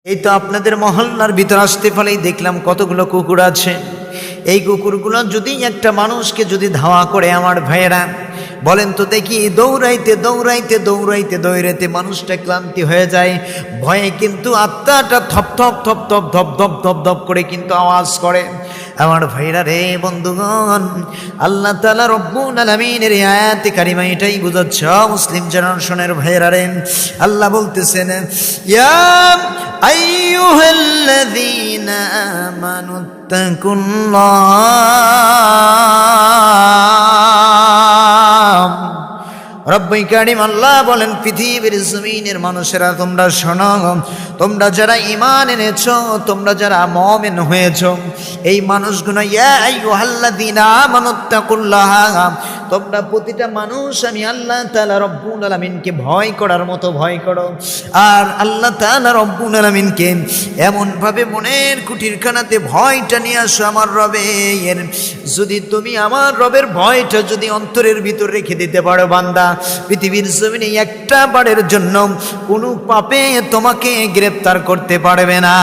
এই তো আপনাদের মহল্লার ভিতর আসতে ফলেই দেখলাম কতগুলো কুকুর আছে। এই কুকুরগুলো যদি একটা মানুষকে যদি ধাওয়া করে, আমার ভাইয়েরা বলেন তো দেখি, দৌড়াইতে দৌড়াইতে দৌড়াইতে দৌড়াইতে মানুষটা ক্লান্তি হয়ে যায়। ভয়ে কিন্তু আত্মাটা থপ থপ থপ থপ ধপ ধপ ধপ ধপ করে কিন্তু আওয়াজ করে। আমার ভাইরা রে, বন্ধুগণ, আল্লাহ তাআলা রব্বুল আলামিনের আয়াতে কারিমা এটাই বুঝাচ্ছে। মুসলিম জেনারেশনের ভাইরা রে, আল্লাহ বলতেছেন, ইয়া আইয়ুহাল্লাযীনা আমানুত্তাকুল্লাহ। রব্বুল কারীম আল্লাহ বলেন, পৃথিবীর জমিনের মানুষেরা তোমরা শোনো, তোমরা যারা ঈমান এনেছো, তোমরা যারা মুমিন হয়েছো, এই মানুষগুলো, ইয়া আইয়ুহাল্লাযীনা আমানুত্তাকুল্লাহ, তোমরা প্রতিটা মানুষ আমি আল্লাহ তাআলা রব্বুল আলামিনকে ভয় করার মতো ভয় করো। আর আল্লাহ তাআলা রব্বুল আলামিনকে এমনভাবে মনের কুটিরখানাতে ভয়টা নিয়ে আসো আমার রবের। যদি তুমি আমার রবের ভয়টা যদি অন্তরের ভিতর রেখে দিতে পারো বান্দা, পৃথিবীর জমিনে একটা বারের জন্য কোনো পাপে তোমাকে গ্রেফতার করতে পারবে না।